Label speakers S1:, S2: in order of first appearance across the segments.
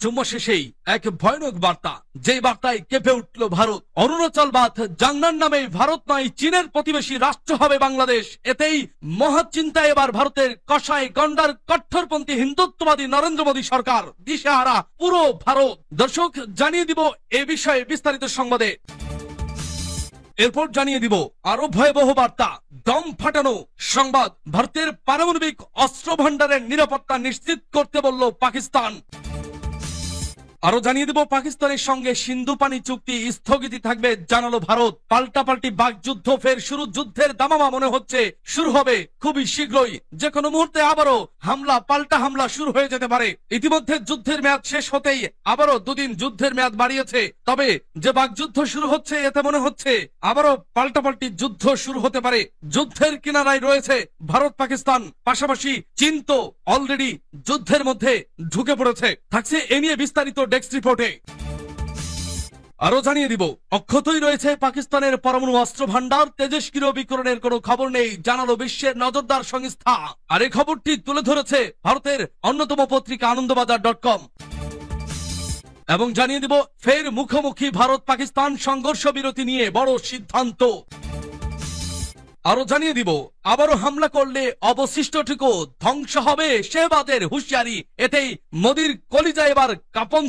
S1: জুম্মা শেষেই এক ভয়ানক বার্তা, যে বার্তায় কেঁপে উঠল ভারত। অরুণাচল বাদ জাংনান নামে ভারত নয়, চীনের প্রতিবেশী রাষ্ট্র হবে বাংলাদেশ। এতেই মহাচিন্তায় এবার ভারতের কসাই গন্ডার কট্টরপন্থী হিন্দুত্ববাদী নরেন্দ্র মোদী সরকার, দিশেহারা পুরো ভারত। দর্শক, জানিয়ে দিব এ বিষয়ে বিস্তারিত সংবাদে। এরপর জানিয়ে দিব আরো ভয়াবহ বার্তা, দম ফাটানো সংবাদ। ভারতের পারমাণবিক অস্ত্র ভান্ডারের নিরাপত্তা নিশ্চিত করতে বলল পাকিস্তান। আরো জানিয়ে দেব পাকিস্তানের সঙ্গে সিন্ধু পানি চুক্তি স্থগিত থাকবে জানালো ভারত। পাল্টাপাল্টি বাকযুদ্ধ ফের শুরু, যুদ্ধের দামামা মনে হচ্ছে শুরু হবে খুবই শীঘ্রই। যে কোনো মুহূর্তে আবারও হামলা, পাল্টা হামলা শুরু হয়ে যেতে পারে। ইতিমধ্যে যুদ্ধের মেয়াদ শেষ হতেই আবারও দুদিন যুদ্ধের মেয়াদ বাড়িয়েছে। তবে যে বাকযুদ্ধ শুরু হচ্ছে, এতে মনে হচ্ছে আবারও পাল্টাপাল্টি যুদ্ধ শুরু হতে পারে। যুদ্ধের কিনারায় রয়েছে ভারত পাকিস্তান, পাশাপাশি চীন তো অলরেডি যুদ্ধের মধ্যে ঢুকে পড়েছে। থাকছে এ নিয়ে বিস্তারিত ডেস্ক রিপোর্টে। আরো জানিয়ে দিব অক্ষতই রয়েছে পাকিস্তানের পরমাণু অস্ত্র ভান্ডার, তেজস্ক্রিয় বিকিরণের কোনো খবর নেই জানালো বিশ্বের নজরদার সংস্থা। আর এই খবরটি তুলে ধরেছে ভারতের অন্যতম পত্রিকা আনন্দবাজার.com। এবং জানিয়ে দিব ফের মুখোমুখি ভারত পাকিস্তান, সংঘর্ষ বিরতি নিয়ে বড় সিদ্ধান্ত। আরো জানিয়ে দিব আবারও হামলা করলে অবশিষ্টটুকু ধ্বংস হবে, শেহবাজের হুঁশিয়ারি। এতেই মোদির কলিজা এবার কাঁপন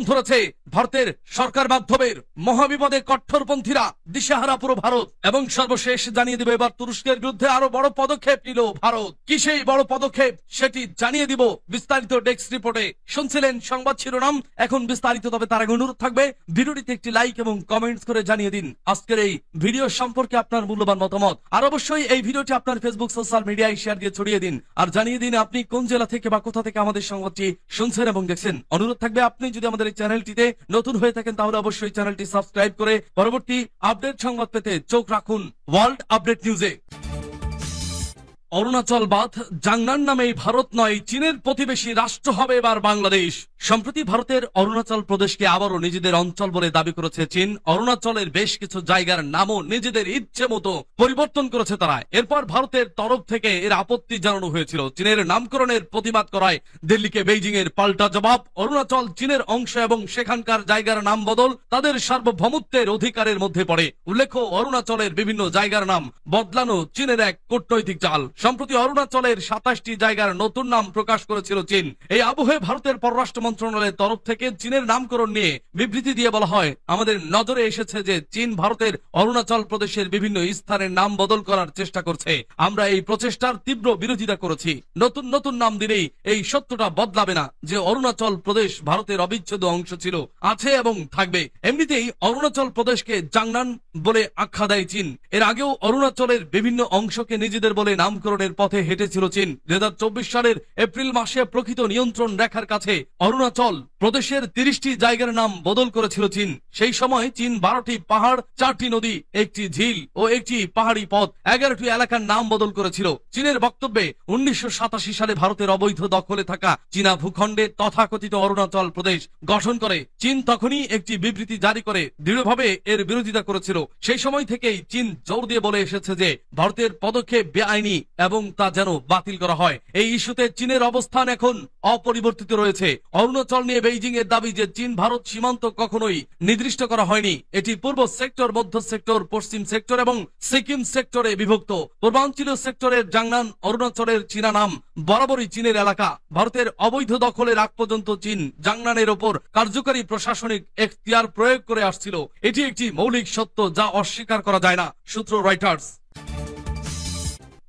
S1: ধরেছে ভারতের সরকার মাধ্যমের মহাবিপদে কট্টরপন্থীরা, দিশেহারা পুরো ভারত। এবং সর্বশেষ জানিয়ে দিব এবার তুরস্কের বিরুদ্ধে আরো বড় পদক্ষেপ নিল ভারত। কি সেই বড় পদক্ষেপ সেটি জানিয়ে দিব বিস্তারিত ডেস্ক রিপোর্টে। শুনছিলেন সংবাদ শিরোনাম, এখন বিস্তারিত। তবে তার আগে অনুরোধ থাকবে ভিডিওটিতে একটি লাইক এবং কমেন্টস করে জানিয়ে দিন আজকের এই ভিডিও সম্পর্কে আপনার মূল্যবান মতামত। আর অবশ্যই এই ভিডিওটি আপনার ফেসবুক সোশ্যাল মিডিয়ায় শেয়ার দিয়ে ছড়িয়ে দিন। আর জানিয়ে দিন আপনি কোন জেলা থেকে বা কোথা থেকে আমাদের সংবাদটি শুনছেন এবং দেখছেন। অনুরোধ থাকবে আপনি যদি আমাদের এই চ্যানেলটিতে নতুন হয়ে থাকেন তাহলে অবশ্যই চ্যানেলটি সাবস্ক্রাইব করে পরবর্তী আপডেট সংবাদ পেতে চোখ রাখুন ওয়ার্ল্ড আপডেট নিউজে। অরুণাচল বাদ জাংনান নামে ভারত নয়, চীনের প্রতিবেশী রাষ্ট্র হবে এবার বাংলাদেশ। সম্প্রতি ভারতের অরুণাচল প্রদেশকে আবারও নিজেদের অঞ্চল বলে দাবি করেছে চীন। অরুণাচলের বেশ কিছু জায়গার নামও নিজেদের ইচ্ছে মতো পরিবর্তন করেছে তারা। এরপর ভারতের তরফ থেকে এর আপত্তি জানানো হয়েছিল। চীনের নামকরণের প্রতিবাদ করায় দিল্লিকে বেইজিং এর পাল্টা জবাব। অরুণাচল চীনের অংশ এবং সেখানকার জায়গার নাম বদল তাদের সার্বভৌমত্বের অধিকারের মধ্যে পড়ে। উল্লেখ্য, অরুণাচলের বিভিন্ন জায়গার নাম বদলানো চীনের এক কূটনৈতিক চাল। সম্প্রতি অরুণাচলের 27টি জায়গার নতুন নাম প্রকাশ করেছিল চীন। এই আবহে ভারতের পররাষ্ট্র মন্ত্রণালয়ের তরফ থেকে চীনের নামকরণ নিয়ে বিবৃতি দিয়ে বলা হয়, আমাদের নজরে এসেছে যে চীন ভারতের অরুণাচল প্রদেশের বিভিন্ন স্থানের নাম বদল করার চেষ্টা করছে। আমরা এই প্রচেষ্টার তীব্র বিরোধিতা করেছি। নতুন নতুন নাম দিলেই এই সত্যটা বদলাবে না যে অরুণাচল প্রদেশ ভারতের অবিচ্ছেদ্য অংশ ছিল, আছে এবং থাকবে। এমনিতেই অরুণাচল প্রদেশকে জাংনান বলে আখ্যা দেয় চীন। এর আগেও অরুণাচলের বিভিন্ন অংশকে নিজেদের বলে নামকরণের পথে হেঁটেছিল চীন। 2024 সালের এপ্রিল মাসে প্রকৃত নিয়ন্ত্রণ রেখার কাছে অরুণাচল প্রদেশের 30টি জায়গার নাম বদল করেছিল চীন। সেই সময় চীন 12টি পাহাড়, 4টি নদী, একটি ঝিল ও একটি পাহাড়ি পথ, 11টি এলাকার নাম বদল করেছিল। চীনের বক্তব্যে 1987 সালে ভারতের অবৈধ দখলে থাকা চীনা ভূখণ্ডে তথাকথিত অরুণাচল প্রদেশ গঠন করে চীন তখনই একটি বিবৃতি জারি করে দৃঢ়ভাবে এর বিরোধিতা করেছিল। সেই সময় থেকেই চীন জোর দিয়ে বলে এসেছে যে ভারতের পদক্ষেপ বেআইনি এবং তা যেন বাতিল করা হয়। এই ইস্যুতে চীনের অবস্থান এখন অপরিবর্তিত রয়েছে। অরুণাচল নিয়ে বেইজিং এর দাবি যে চীন ভারত সীমান্ত কখনোই নির্দিষ্ট করা হয়নি। এটি পূর্ব সেক্টর, মধ্য সেক্টর, পশ্চিম সেক্টর এবং সিকিম সেক্টরে বিভক্ত। পূর্বাঞ্চলীয় সেক্টরের জাংনান অরুণাচলের চীনা নাম বরাবরই চীনের এলাকা। ভারতের অবৈধ দখলের আগ পর্যন্ত চীন জাংনানের ওপর কার্যকরী প্রশাসনিক এখতিয়ার প্রয়োগ করে আসছিল। এটি একটি মৌলিক সত্য যা অস্বীকার করা যায় না। সূত্র রয়টার্স।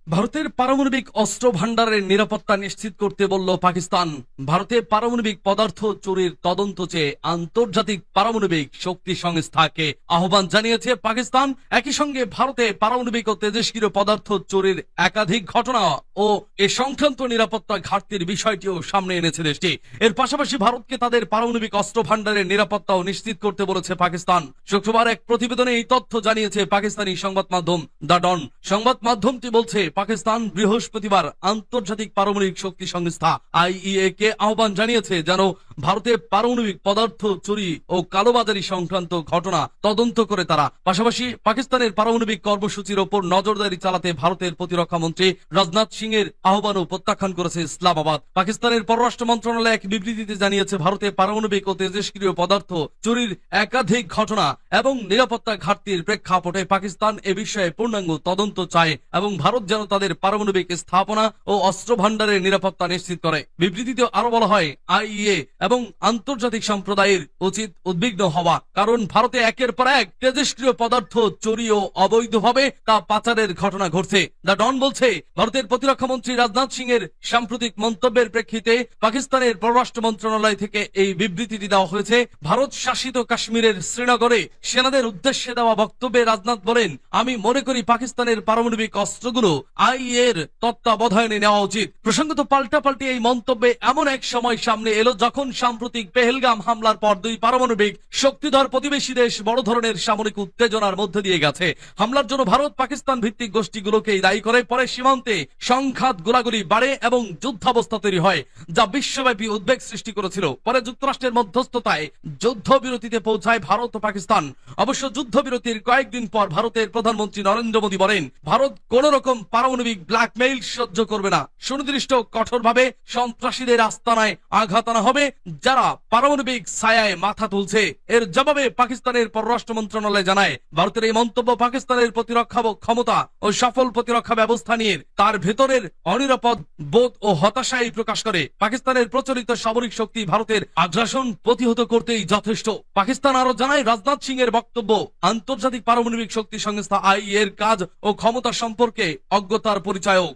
S1: ভারতের পারমাণবিক অস্ত্র ভান্ডারের নিরাপত্তা নিশ্চিত করতে বলল পাকিস্তান। ভারতে পারমাণবিক পদার্থ চুরির তদন্ত চেয়ে আন্তর্জাতিক পারমাণবিক শক্তি সংস্থাকে আহ্বান জানিয়েছে পাকিস্তান। একই সঙ্গে ভারতে পারমাণবিক ও তেজস্ক্রিয় পদার্থ চুরির একাধিক ঘটনা ও এ সংক্রান্ত নিরাপত্তা ঘাটতির বিষয়টিও সামনে এনেছে দেশটি। এর পাশাপাশি ভারতকে তাদের পারমাণবিক অস্ত্র ভান্ডারের নিরাপত্তাও নিশ্চিত করতে বলেছে পাকিস্তান। শুক্রবার এক প্রতিবেদনে এই তথ্য জানিয়েছে পাকিস্তানি সংবাদ মাধ্যম দ্য ডন। সংবাদ মাধ্যমটি বলছে, পাকিস্তান বৃহস্পতিবার আন্তর্জাতিক পারমাণবিক শক্তি সংস্থা IAEA কে আহ্বান জানিয়েছে যেন ভারতে পারমাণবিক পদার্থ চুরি ও কালোবাজারি সংক্রান্ত ঘটনা তদন্ত করে তারা। পাশাপাশি পাকিস্তানের পারমাণবিক কর্মসূচির ওপর নজরদারি চালাতে ভারতের প্রতিরক্ষা মন্ত্রী রাজনাথ সিং এর আহ্বানও প্রত্যাখ্যান করেছে ইসলামাবাদ। পাকিস্তানের পররাষ্ট্র মন্ত্রণালয় এক বিবৃতিতে জানিয়েছে, ভারতে পারমাণবিক ও তেজস্ক্রিয় পদার্থ চুরির একাধিক ঘটনা এবং নিরাপত্তা ঘাটতির প্রেক্ষাপটে পাকিস্তান এ বিষয়ে পূর্ণাঙ্গ তদন্ত চায় এবং ভারত যেন তাদের পারমাণবিক স্থাপনা ও অস্ত্র ভান্ডারের নিরাপত্তা নিশ্চিত করে। বিবৃতিতে আরো বলা হয়, আইএ এবং আন্তর্জাতিক সম্প্রদায়ের উচিত উদ্বিগ্ন হওয়া, কারণ ভারতে একের পর এক তেজস্ক্রিয় পদার্থ চুরি ও অবৈধভাবে তা পাচারের ঘটনা ঘটছে। দ্য ডন বলছে, ভারতের প্রতিরক্ষা মন্ত্রী রাজনাথ সিং এর সাম্প্রতিক মন্তব্যের প্রেক্ষিতে পাকিস্তানের পররাষ্ট্র মন্ত্রণালয় থেকে এই বিবৃতিটি দেওয়া হয়েছে। ভারত শাসিত কাশ্মীরের শ্রীনগরে সেনাদের উদ্দেশ্যে দেওয়া বক্তব্যে রাজনাথ বলেন, আমি মনে করি পাকিস্তানের পারমাণবিক অস্ত্রগুলো আইএর তত্ত্বাবধানে নেওয়া উচিত। প্রসঙ্গত পাল্টাপাল্টি এই মন্তব্যে এমন এক সময় সামনে এলো যখন সাম্প্রতিক পেহেলগাম হামলার পর দুই পারমাণবিক শক্তিধর প্রতিবেশী দেশ বড় ধরনের সামরিক উত্তেজনার মধ্যে দিয়ে গেছে। হামলার জন্য ভারত পাকিস্তান ভিত্তিক গোষ্ঠীগুলোকেই দায়ী করে। পরে সীমান্তে সংঘাত গোলাগুলি বাড়ে এবং যুদ্ধাবস্থা তৈরি হয়, যা বিশ্বব্যাপী উদ্বেগ সৃষ্টি করেছিল। পরে যুক্তরাষ্ট্রের মধ্যস্থতায় যুদ্ধবিরতিতে পৌঁছায় ভারত ও পাকিস্তান। অবশ্য যুদ্ধবিরতির কয়েকদিন পর ভারতের প্রধানমন্ত্রী নরেন্দ্র মোদী বলেন, ভারত কোন রকম পারমাণবিক ব্ল্যাকমেইল সহ্য করবে না। সুনির্দিষ্ট কঠোরভাবে সন্ত্রাসীদের আস্তানায় আঘাত আনা হবে যারা পারমাণবিক ছায়ায় মাথা তুলছে। এর জবাবে পাকিস্তানের পররাষ্ট্র মন্ত্রণালয় জানায়, ভারতের এই মন্তব্য পাকিস্তানের প্রতিরক্ষা ক্ষমতা ও সফল প্রতিরক্ষা ব্যবস্থা নিয়ে তার ভেতরের অনিরাপদ বোধ ও হতাশাই প্রকাশ করে। পাকিস্তানের প্রচলিত সামরিক শক্তি ভারতের আগ্রাসন প্রতিহত করতেই যথেষ্ট। পাকিস্তান আরো জানায়, রাজনাথ সিং এর বক্তব্য আন্তর্জাতিক পারমাণবিক শক্তি সংস্থা আইএ এর কাজ ও ক্ষমতা সম্পর্কে অজ্ঞতার পরিচায়ক।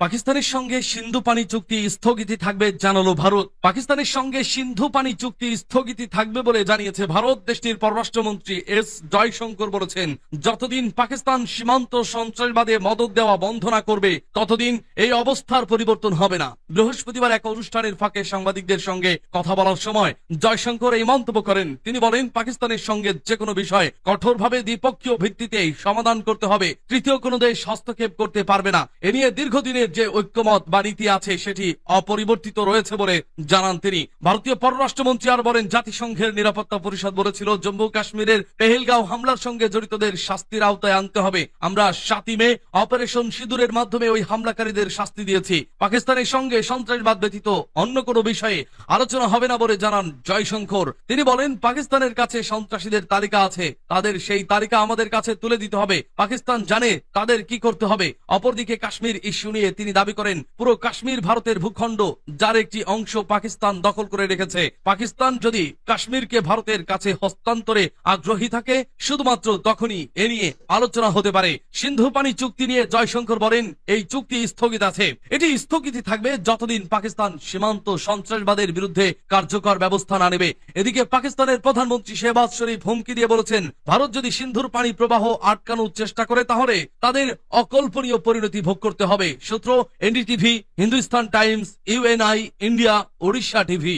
S1: পাকিস্তানের সঙ্গে সিন্ধু পানি চুক্তি স্থগিত থাকবে জানালো ভারত। পাকিস্তানের সঙ্গে সিন্ধু পানি চুক্তি স্থগিত থাকবে বলে জানিয়েছে ভারত। দেশটির পররাষ্ট্রমন্ত্রী এস জয়শঙ্কর বলেছেন, যতদিন পাকিস্তান সীমান্ত সন্ত্রাসবাদে মদদ দেওয়া বন্ধ না করবে ততদিন এই অবস্থার পরিবর্তন হবে না। বৃহস্পতিবার এক অনুষ্ঠানের ফাঁকে সাংবাদিকদের সঙ্গে কথা বলার সময় জয়শঙ্কর এই মন্তব্য করেন। তিনি বলেন, পাকিস্তানের সঙ্গে যে কোনো বিষয় কঠোরভাবে দ্বিপক্ষীয় ভিত্তিতে সমাধান করতে হবে। তৃতীয় কোনো দেশ হস্তক্ষেপ করতে পারবে না। এ নিয়ে দীর্ঘদিনের যে ঐক্যমত বা নীতি আছে সেটি অপরিবর্তিত রয়েছে বলে জানান তিনি। ভারতীয় পররাষ্ট্রমন্ত্রী আর বলেন, জাতিসংঘের নিরাপত্তা পরিষদ বলেছিল জম্মু কাশ্মীরের পেহেলগাঁও হামলার সঙ্গে জড়িতদের শাস্তির আওতায় আনতে হবে। আমরা 7 মে অপারেশন সিঁদুরের মাধ্যমে ওই হামলাকারীদের শাস্তি দিয়েছি। পাকিস্তানের সঙ্গে সন্ত্রাসবাদ ব্যতীত অন্য কোনো বিষয়ে আলোচনা হবে না বলে জানান জয়শঙ্কর। তিনি বলেন, পাকিস্তানের কাছে সন্ত্রাসীদের তালিকা আছে, তাদের সেই তালিকা আমাদের কাছে তুলে দিতে হবে। পাকিস্তান জানে তাদের কি করতে হবে। অপরদিকে কাশ্মীর ইস্যু নিয়ে তিনি দাবি করেন, পুরো কাশ্মীর ভারতের ভূখণ্ড, যার একটি অংশ পাকিস্তান দখল করে রেখেছে। পাকিস্তান যদি কাশ্মীরকে ভারতের কাছে হস্তান্তরে আগ্রহী থাকে শুধুমাত্র তখনই এ নিয়ে আলোচনা হতে পারে। সিন্ধু পানি চুক্তি নিয়ে জয়শঙ্কর বলেন, এই চুক্তি স্থগিত আছে। এটি স্থগিত থাকবে যতদিন পাকিস্তান সীমান্ত সন্ত্রাসবাদের বিরুদ্ধে কার্যকর ব্যবস্থা না নেবে। এদিকে পাকিস্তানের প্রধানমন্ত্রী শেহবাজ শরীফ হুমকি দিয়ে বলেছেন, ভারত যদি সিন্ধুর পানি প্রবাহ আটকানোর চেষ্টা করে তাহলে তাদের অকল্পনীয় পরিণতি ভোগ করতে হবে। সূত্র NDTV, Hindustan Times, UNI India, Odisha TV.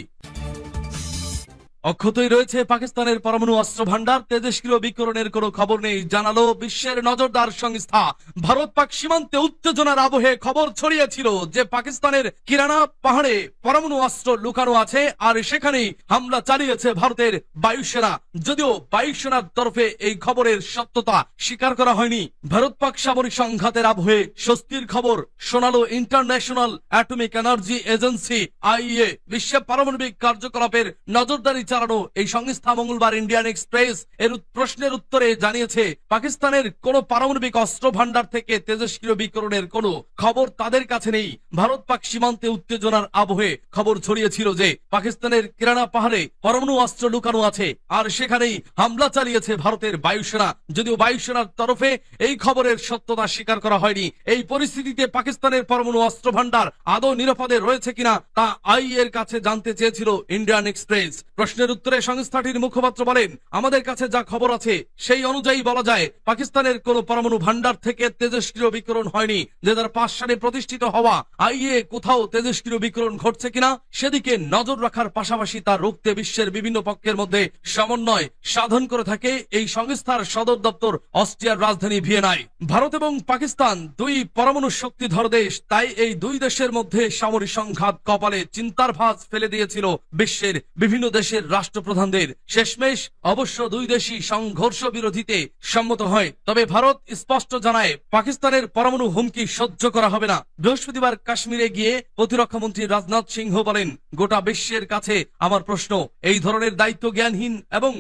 S1: অক্ষতই রয়েছে পাকিস্তানের পরমাণু অস্ত্র ভান্ডার। তেজস্ক্রিয় বিকিরণের কোনো খবর নেই, জানালো বিশ্বের নজরদার সংস্থা। ভারত পাক সীমান্তে উত্তেজনার আবহে খবর ছড়িয়েছিল যে পাকিস্তানের কিরানা পাহাড়ে পরমাণু অস্ত্র লুকানো আছে, আর সেখানেই হামলা চালিয়েছে ভারতের বায়ুসেনা। যদিও বায়ুসেনার তরফে এই খবরের সত্যতা স্বীকার করা হয়নি। ভারত পাক সামরিক সংঘাতের আবহে স্বস্তির খবর শোনালো international atomic energy agency IAEA. বিশ্বে পারমাণবিক কার্যকলাপের নজরদারি চালানো এই সংস্থা মঙ্গলবার ইন্ডিয়ান এক্সপ্রেস এর প্রশ্নের উত্তরে জানিয়েছে, পাকিস্তানের কোন পারমাণবিক অস্ত্র ভান্ডার থেকে তেজস্ক্রিয় বিকিরণের কোন খবর তাদের কাছে নেই। ভারত পাক সীমান্তে উত্তেজনার আবহে খবর ছড়িয়েছিল যে পাকিস্তানের কিরানা পাহাড়ে পরমাণু অস্ত্র লুকানো আছে, আর সেখানেই হামলা চালিয়েছে ভারতের বায়ুসেনা। যদিও বায়ুসেনার তরফে এই খবরের সত্যতা স্বীকার করা হয়নি। এই পরিস্থিতিতে পাকিস্তানের পরমাণু অস্ত্র ভান্ডার আদৌ নিরাপদে রয়েছে কিনা তা আইএর কাছে জানতে চেয়েছিল ইন্ডিয়ান এক্সপ্রেস। প্রশ্নের প্রশ্নের উত্তরে সংস্থাটির মুখপাত্র বলেন, আমাদের কাছে যা খবর আছে সেই অনুযায়ী বলা যায় পাকিস্তানের কোন পরমাণু ভান্ডার থেকে তেজস্ক্রিয় বিকিরণ হয়নি। 2005 সালে প্রতিষ্ঠিত হওয়া আইএ কোথাও তেজস্ক্রিয় বিকিরণ ঘটছে কিনা সেদিকে নজর রাখার পাশাপাশি তা রুখতে বিশ্বের বিভিন্ন পক্ষের মধ্যে সমন্বয় সাধন করে থাকে এই সংস্থার সদর দপ্তর অস্ট্রিয়ার রাজধানী ভিয়েনায়। ভারত এবং পাকিস্তান দুই পরমাণু শক্তিধর দেশ, তাই এই দুই দেশের মধ্যে সামরিক সংঘাত কপালে চিন্তার ভাঁজ ফেলে দিয়েছিল বিশ্বের বিভিন্ন দেশের রাষ্ট্রপ্রধানদের। শেষমেশ অবশ্য দুই দেশই সংঘর্ষ বিরোধীতে সম্মত হয়। তবে ভারত স্পষ্ট জানায় পাকিস্তানের পরমাণু হুমকি সহ্য করা হবে না। বৃহস্পতিবার কাশ্মীরে গিয়ে প্রতিরক্ষা মন্ত্রী রাজনাথ সিংহ বলেন, গোটা বিশ্বের কাছে আমার প্রশ্ন, এই ধরনের দায়িত্ব জ্ঞানহীন এবং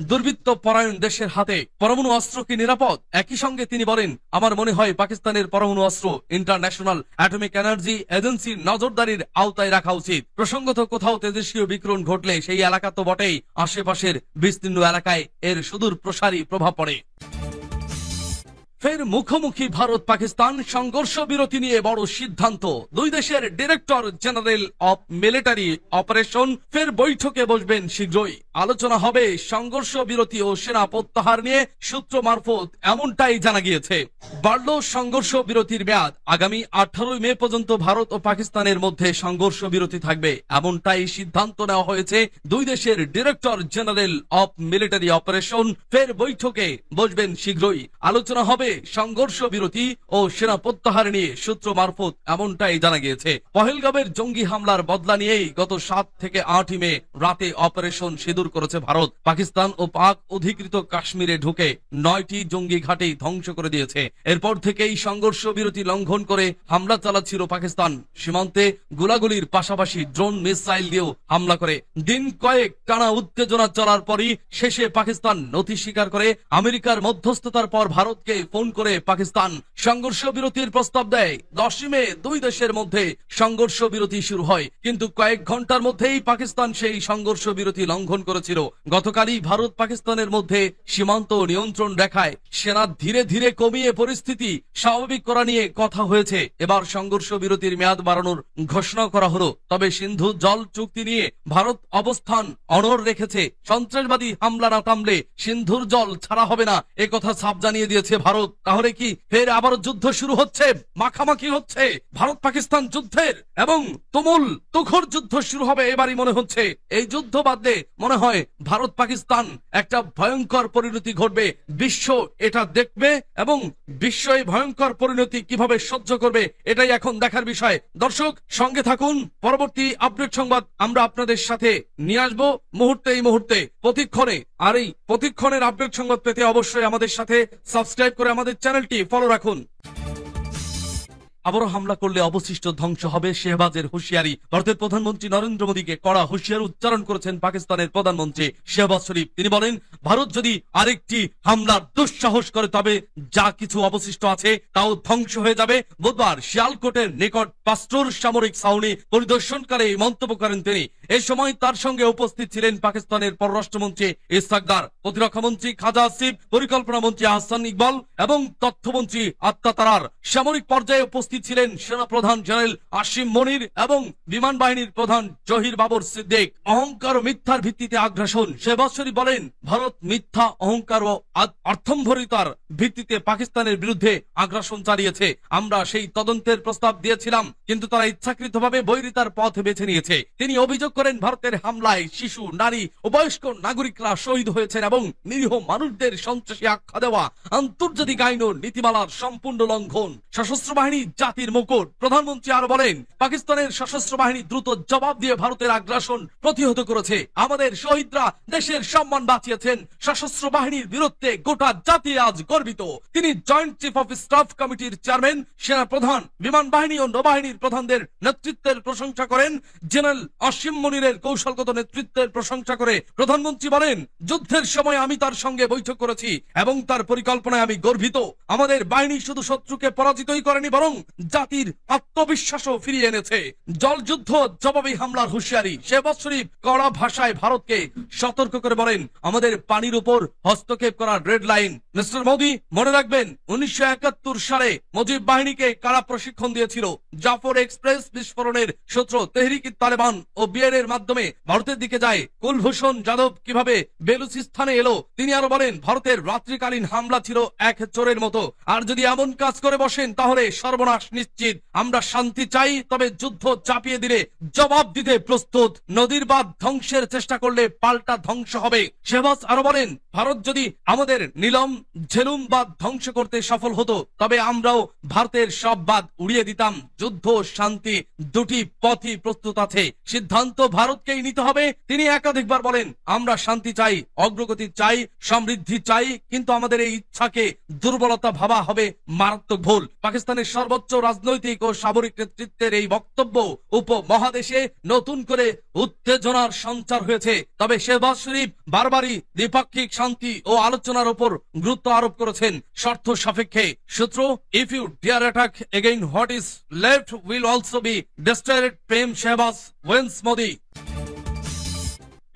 S1: দুর্বৃত্ত পরায়ণ দেশের হাতে পরমাণু অস্ত্র কি নিরাপদ? একই সঙ্গে তিনি বলেন, আমার মনে হয় পাকিস্তানের পরমাণু অস্ত্র ইন্টারন্যাশনাল অ্যাটমিক এনার্জি এজেন্সির নজরদারির আওতায় রাখা উচিত। প্রসঙ্গত কোথাও তেজস্ক্রিয় বিকিরণ ঘটলে সেই এলাকা তো বটেই, আশেপাশের বিস্তীর্ণ এলাকায় এর সুদূর প্রসারী প্রভাব পড়ে। ফের মুখোমুখি ভারত পাকিস্তান, সংঘর্ষ বিরতি নিয়ে বড় সিদ্ধান্ত। দুই দেশের director general of military operation ফের বৈঠকে বসবেন শীঘ্রই। আলোচনা হবে সংঘর্ষ বিরতি ও সেনা প্রত্যাহার নিয়ে, সূত্র মারফত এমনটাই জানা গিয়েছে। বাড়ল সংঘর্ষ বিরতির মেয়াদ, আগামী 18 মে পর্যন্ত ভারত ও পাকিস্তানের মধ্যে সংঘর্ষ বিরতি থাকবে, এমনটাই সিদ্ধান্ত নেওয়া হয়েছে। দুই দেশের director general of military operation ফের বৈঠকে বসবেন শীঘ্রই। আলোচনা হবে সংঘর্ষ বিরতি ও সেনা প্রত্যাহার নিয়ে, সূত্র মারফত এমনটাই জানা গিয়েছে। পহেলগাঁওয়ের জঙ্গি হামলার বদলা নিয়েই গত 7 থেকে 8 মে রাতে অপারেশন সিঁদুর করেছে ভারত। পাকিস্তান ও পাক অধিকৃত কাশ্মীরে ঢুকে 9টি জঙ্গি ঘাঁটি ধ্বংস করে দিয়েছে। এরপর থেকেই সংঘর্ষ বিরতি লঙ্ঘন করে হামলা চালাচ্ছিল পাকিস্তান। সীমান্তে গোলাগুলির পাশাপাশি ড্রোন মিসাইল দিয়েও হামলা করে দিন কয়েক টানা উত্তেজনা চলার পরই শেষে পাকিস্তান নথি স্বীকার করে। আমেরিকার মধ্যস্থতার পর ভারতকে ফোন করে পাকিস্তান সংঘর্ষ বিরতির প্রস্তাব দেয়। 10 মে দুই দেশের মধ্যে সংঘর্ষ বিরতি শুরু হয়, কিন্তু কয়েক ঘন্টার মধ্যেই পাকিস্তান সেই সংঘর্ষ বিরতি লঙ্ঘন করেছিল। গতকালই ভারত পাকিস্তানের মধ্যে সীমান্ত নিয়ন্ত্রণ রেখায় সেনা ধীরে ধীরে কমিয়ে পরিস্থিতি স্বাভাবিক করা নিয়ে কথা হয়েছে। এবার সংঘর্ষ বিরতির মেয়াদ বাড়ানোর ঘোষণা করা হলো। তবে সিন্ধু জল চুক্তি নিয়ে ভারত অবস্থান অনড় রেখেছে। সন্ত্রাসবাদী হামলা না থামলে সিন্ধুর জল ছাড়া হবে না, একথা ছাপ জানিয়ে দিয়েছে ভারত। তাহলে কি ফের আবার যুদ্ধ শুরু হচ্ছে? মাখামাখি হচ্ছে ভারত পাকিস্তান যুদ্ধের এবং তুমুল তুখর যুদ্ধ শুরু হবে এবারই মনে হচ্ছে। এই যুদ্ধ বাদে মনে হয় ভারত পাকিস্তান একটা ভয়ঙ্কর পরিণতি ঘটবে। বিশ্ব এটা দেখবে এবং বিশ্ব এই ভয়ঙ্কর পরিণতি কিভাবে সহ্য করবে এটাই এখন দেখার বিষয়। দর্শক সঙ্গে থাকুন, পরবর্তী আপডেট সংবাদ আমরা আপনাদের সাথে নিয়ে আসবো এই মুহূর্তে প্রতিক্ষণে। আর এই প্রতিক্ষণের আপডেট সংবাদ পেতে অবশ্যই আমাদের সাথে সাবস্ক্রাইব করে আমাদের চ্যানেলটি ফলো রাখুন। আবারও হামলা করলে অবশিষ্ট ধ্বংস হবে, শেহবাজের হুঁশিয়ারি। ভারতের প্রধানমন্ত্রী নরেন্দ্র মোদীকে কড়া হুঁশিয়ারি উচ্চারণ করেছেন পাকিস্তানের প্রধানমন্ত্রী শেহবাজ শরীফ। তিনি বলেন, ভারত যদি আরেকটি হামলার দুঃসাহস করে তবে যা কিছু অবশিষ্ট আছে তাও ধ্বংস হয়ে যাবে। বুধবার শিয়ালকোটের নিকট পাস্টোর সামরিক ছাউনি পরিদর্শনকালে এই মন্তব্য করেন তিনি। এ সময় তার সঙ্গে উপস্থিত ছিলেন পাকিস্তানের পররাষ্ট্রমন্ত্রী ইসহাক দার, প্রতিরক্ষামন্ত্রী খাজা আসিফ, পরিকল্পনা মন্ত্রী আহসান ইকবাল এবং তথ্যমন্ত্রী আত্মা তারার। সামরিক পর্যায়ে উপস্থিত ছিলেন সেনা প্রধান জেনারেল আসিম মনির এবং বিমান বাহিনীর প্রধান জহির বাবর সিদ্দিক। অহংকার ও মিথ্যার ভিত্তিতে আগ্রাসন। শেহবাজ শরীফ বলেন, ভারত মিথ্যা, অহংকার ও অর্থম্ভরিতার ভিত্তিতে পাকিস্তানের বিরুদ্ধে আগ্রাসন চালিয়েছে। আমরা সেই তদন্তের প্রস্তাব দিয়েছিলাম, কিন্তু তারা ইচ্ছাকৃতভাবে বৈরিতার পথ বেছে নিয়েছে। তিনি অভিযোগ করেন, ভারতের হামলায় শিশু, নারী ও বয়স্ক নাগরিকরা শহীদ হয়েছেন এবং নিরীহ মানুষদের সন্ত্রাসী আখ্যা দেওয়া আন্তর্জাতিক আইন ও নীতিমালার সম্পূর্ণ লঙ্ঘন। সশস্ত্র বাহিনী জাতির মুকুট। প্রধানমন্ত্রী আরো বলেন, পাকিস্তানের সশস্ত্র বাহিনী দ্রুত জবাব দিয়ে ভারতের আগ্রাসন প্রতিহত করেছে। আমাদের শহীদরা দেশের সম্মান বাঁচিয়েছেন। সশস্ত্র বাহিনীর বীরত্বে গোটা জাতি আজ গর্বিত। তিনি জয়েন্ট চিফ অফ স্টাফ কমিটির চেয়ারম্যান, সেনা প্রধান, বিমান বাহিনী ও নৌবাহিনীর প্রধানদের নেতৃত্বের প্রশংসা করেন। জেনারেল আসিম মনিরের কৌশলগত নেতৃত্বের প্রশংসা করে প্রধানমন্ত্রী বলেন, যুদ্ধের সময় আমি তার সঙ্গে বৈঠক করেছি এবং তার পরিকল্পনায় আমি গর্বিত। আমাদের বাহিনী শুধু শত্রুকে পরাজিতই করেনি, বরং জাতির আত্মবিশ্বাসও ফিরিয়ে এনেছে। জলযুদ্ধ, জবাবি হামলার হুঁশিয়ারি। শেহবাজ শরীফ কড়া ভাষায় ভারতকে সতর্ক করে বলেন, আমাদের পানির উপর হস্তক্ষেপ করার রেড লাইন। মিস্টার মোদি, মনে রাখবেন 1971 সালে মুজিব বাহিনীকে কারা প্রশিক্ষণ দিয়েছিল। জাফর এক্সপ্রেস বিস্ফোরণের সূত্র তেহরিক তালেবান ও বিএনএর মাধ্যমে ভারতের দিকে যায়। কুলভূষণ যাদব কিভাবে বেলুচিস্তানে এলো তিনি আরো বলেন, ভারতের রাত্রিকালীন হামলা ছিল এক চোরের মতো। আর যদি এমন কাজ করে বসেন তাহলে সর্বনাশ নিশ্চিত। আমরা শান্তি চাই, তবে যুদ্ধ চাপিয়ে দিলে জবাব দিতে প্রস্তুত। নদীর বাঁধ ধ্বংসের চেষ্টা করলে পাল্টা ধ্বংস হবে। শেহবাজ আরো বলেন, ভারত যদি আমাদের নীলম ঝেলুম বাঁধ ধ্বংস করতে সফল হতো তবে আমরাও ভারতের সব বাঁধ উড়িয়ে দিতাম। যুদ্ধ শান্তি দুটি পথই প্রস্তুত আছে, সিদ্ধান্ত ভারতকেই নিতে হবে। তিনি একাধিকবার বলেন, আমরা শান্তি চাই, অগ্রগতি চাই, সমৃদ্ধি চাই, কিন্তু আমাদের এই ইচ্ছাকে দুর্বলতা ভাবা হবে মারাত্মক ভুল। পাকিস্তানের সর্বোচ্চ রাজনৈতিক ও সামরিক নেতৃত্বের এই বক্তব্য উপমহাদেশে নতুন করে উত্তেজনার সঞ্চার হয়েছে। তবে শেহবাজ শরীফ বারবারই দ্বিপাক্ষিক শান্তি ও আলোচনার উপর গুরুত্ব আরোপ করেছেন শর্ত সাপেক্ষে। সূত্র, if you dare attack again what is left will also be destroyed, প্রেম শেহবাজ ওয়েন্স মোদি।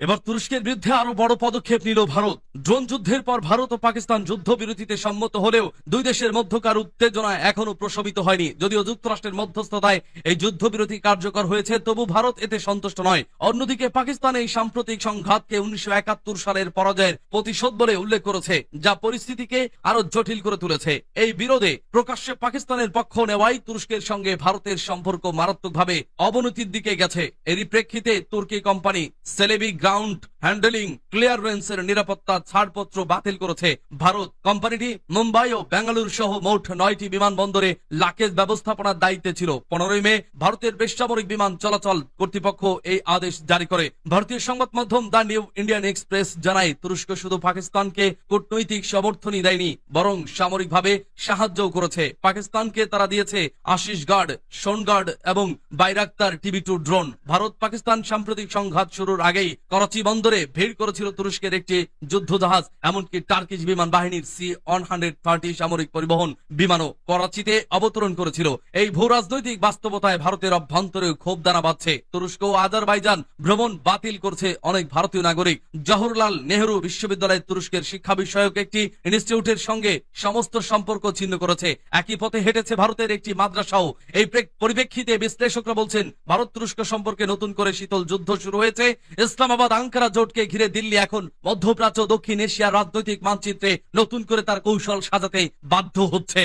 S1: এবার তুরস্কের বিরুদ্ধে আরো বড় পদক্ষেপ নিল ভারত। ড্রোন যুদ্ধের পর ভারত ও পাকিস্তান যুদ্ধবিরতিতে সম্মত হলেও দুই দেশের মধ্যকার উত্তেজনা এখনো প্রশমিত হয়নি। যদিও যুক্তরাষ্ট্রের মধ্যস্থতায় এই যুদ্ধবিরতি কার্যকর হয়েছে, তবু ভারত এতে সন্তুষ্ট নয়। অন্যদিকে পাকিস্তান এই সাম্প্রতিক সংঘাতকে 1971 সালের পরাজয়ের প্রতিশোধ বলে উল্লেখ করেছে, যা পরিস্থিতিকে আরো জটিল করে তুলেছে। এই বিরোধে প্রকাশ্যে পাকিস্তানের পক্ষ নেওয়াই তুরস্কের সঙ্গে ভারতের সম্পর্ক মারাত্মকভাবে অবনতির দিকে গেছে। এরই প্রেক্ষিতে তুর্কি কোম্পানি সেলেবি গ্রাউন্ড হ্যান্ডেলিং ক্লিয়ারেন্সের নিরাপত্তা ছাড়পত্র বাতিল করেছে ভারত। কোম্পানিটি মুম্বাই ও বেঙ্গালুরু সহ মোট 9টি বিমানবন্দরে লাকেজ ব্যবস্থাপনার দায়িত্বে ছিল। 15 মে ভারতের বেসামরিক বিমান চলাচল কর্তৃপক্ষ এই আদেশ জারি করে। ভারতীয় সংবাদ মাধ্যম দ্য নিউ ইন্ডিয়ান এক্সপ্রেস জানায়, তুরস্ক শুধু পাকিস্তানকে কূটনৈতিক সমর্থনই দেয়নি, বরং সামরিকভাবে সাহায্যও করেছে। পাকিস্তানকে তারা দিয়েছে আশিস গার্ড, সোনগার্ড এবং বাইরাক্তার টিভি2 ড্রোন। ভারত পাকিস্তান সাম্প্রতিক সংঘাত শুরুর আগেই করাচি বন্দরে ভিড় করেছিল তুরস্কের একটি যুদ্ধজাহাজ। এমনকি টার্কিশ বিমান বাহিনীর C-130 সামরিক পরিবহন বিমানও করাচিতে অবতরণ করেছিল। এই ভূ রাজনৈতিক বাস্তবতায় ভারতের অভ্যন্তরে ক্ষোভ দানা বাঁধছে। তুরস্ক ও আজারবাইজান ভ্রমণ বাতিল করছে অনেক ভারতীয় নাগরিক। জওহরলাল নেহরু বিশ্ববিদ্যালয় তুরস্কের শিক্ষা বিষয়ক একটি ইনস্টিটিউটের সঙ্গে সমস্ত সম্পর্ক ছিন্ন করেছে। একই পথে হেঁটেছে ভারতের একটি মাদ্রাসাও। এই পরিপ্রেক্ষিতে বিশ্লেষকরা বলছেন, ভারত তুরস্ক সম্পর্কে নতুন করে শীতল যুদ্ধ শুরু হয়েছে। ইসলামাবাদ আঙ্কারা জোটকে ঘিরে দিল্লি এখন মধ্যপ্রাচ্য, দক্ষিণ এশিয়ার রাজনৈতিক মানচিত্রে নতুন করে তার কৌশল সাজাতে বাধ্য হচ্ছে।